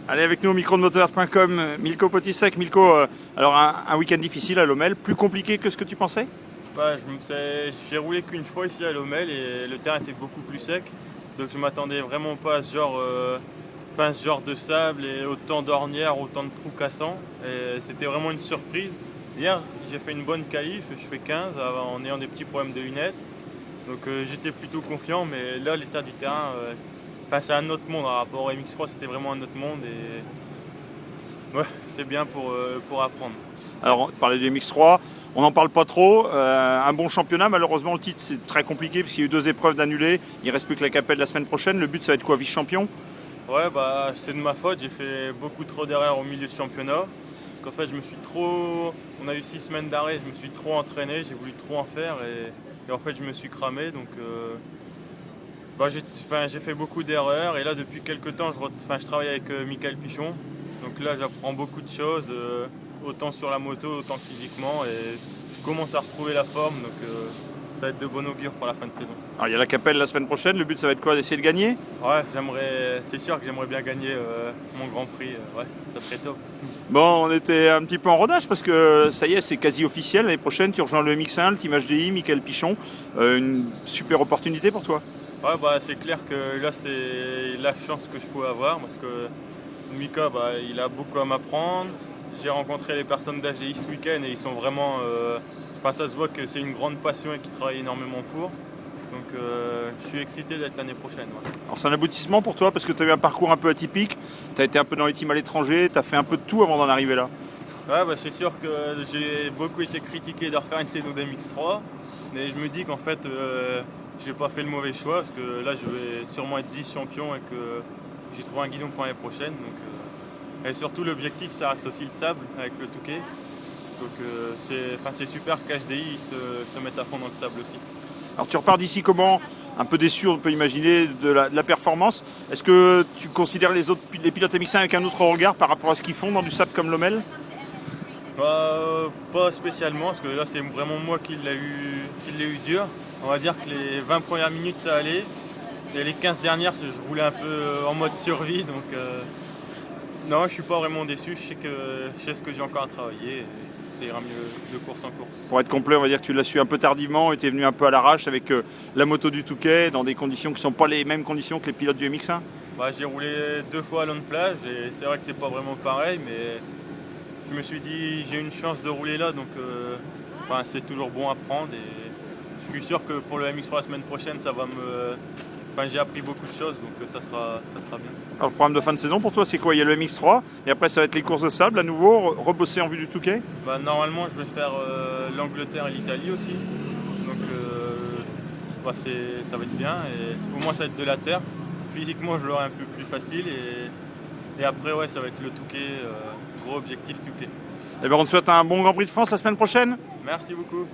Allez, avec nous au micro de moteur.com, Milko Potisek. Milko, alors un week-end difficile à Lommel, plus compliqué que ce que tu pensais? Bah, j'ai roulé qu'une fois ici à Lommel et le terrain était beaucoup plus sec. Donc je m'attendais vraiment pas à ce genre de sable et autant d'ornières, autant de trous cassants. Et c'était vraiment une surprise. Hier, j'ai fait une bonne qualif, je fais 15 en ayant des petits problèmes de lunettes. Donc j'étais plutôt confiant, mais là l'état du terrain, c'est un autre monde par rapport au MX3, c'était vraiment un autre monde et ouais, c'est bien pour apprendre. Alors, on parlait du MX3, on n'en parle pas trop. Un bon championnat, malheureusement, le titre, c'est très compliqué parce qu'il y a eu 2 épreuves d'annulées. Il ne reste plus que la Capelle la semaine prochaine. Le but, ça va être quoi, vice-champion? Ouais, bah c'est de ma faute, j'ai fait beaucoup trop d'erreurs au milieu de championnat. Parce qu'en fait, on a eu 6 semaines d'arrêt, je me suis trop entraîné, j'ai voulu trop en faire et en fait, je me suis cramé. Donc, j'ai fait beaucoup d'erreurs et là, depuis quelques temps, je travaille avec Michael Pichon. Donc là, j'apprends beaucoup de choses, autant sur la moto, autant physiquement et je commence à retrouver la forme. Donc, ça va être de bon augure pour la fin de saison. Alors, il y a la Capelle la semaine prochaine. Le but, ça va être quoi, d'essayer de gagner? Ouais, c'est sûr que j'aimerais bien gagner mon Grand Prix. Ouais, ça serait top. Bon, on était un petit peu en rodage parce que ça y est, c'est quasi officiel. L'année prochaine, tu rejoins le MX1, le Team HDI, Michael Pichon. Une super opportunité pour toi. Ouais, bah, c'est clair que là, c'était la chance que je pouvais avoir parce que Mika, bah, il a beaucoup à m'apprendre. J'ai rencontré les personnes d'HDI ce week-end et ils sont vraiment. Ça se voit que c'est une grande passion et qu'ils travaillent énormément pour. Donc, je suis excité d'être l'année prochaine. Ouais. Alors, c'est un aboutissement pour toi parce que tu as eu un parcours un peu atypique. Tu as été un peu dans les teams à l'étranger, tu as fait un peu de tout avant d'en arriver là. Ouais, bah, c'est sûr que j'ai beaucoup été critiqué de refaire une saison d'MX3. Mais je me dis qu'en fait, j'ai pas fait le mauvais choix parce que là, je vais sûrement être vice-champion et que j'ai trouvé un guidon pour l'année prochaine. Donc, et surtout, l'objectif, ça reste aussi le sable avec le Touquet. Donc, c'est super qu'HDI se mette à fond dans le sable aussi. Alors tu repars d'ici comment? Un peu déçu, on peut imaginer, de la performance. Est-ce que tu considères les pilotes MX1 avec un autre regard par rapport à ce qu'ils font dans du sable comme Lommel? Bah, pas spécialement, parce que là, c'est vraiment moi qui l'ai eu dur. On va dire que les 20 premières minutes, ça allait. Et les 15 dernières, je roulais un peu en mode survie. Donc, non, je suis pas vraiment déçu. Je sais ce que j'ai encore à travailler. Et ça ira mieux de course en course. Pour être complet, on va dire que tu l'as su un peu tardivement et tu es venu un peu à l'arrache avec la moto du Touquet dans des conditions qui ne sont pas les mêmes conditions que les pilotes du MX1. Bah, j'ai roulé 2 fois à Londe Plage et c'est vrai que c'est pas vraiment pareil, mais je me suis dit j'ai une chance de rouler là, donc c'est toujours bon à prendre et je suis sûr que pour le MX3 la semaine prochaine, j'ai appris beaucoup de choses, donc ça sera bien. Alors le programme de fin de saison pour toi, c'est quoi? Il y a le MX3 et après ça va être les courses de sable à nouveau, rebosser en vue du Touquet. Bah, normalement, je vais faire l'Angleterre et l'Italie aussi, donc ça va être bien et au moins ça va être de la terre. Physiquement, je l'aurai un peu plus facile et après, ouais, ça va être le Touquet, gros objectif Touquet. Et bien on te souhaite un bon Grand Prix de France la semaine prochaine. Merci beaucoup.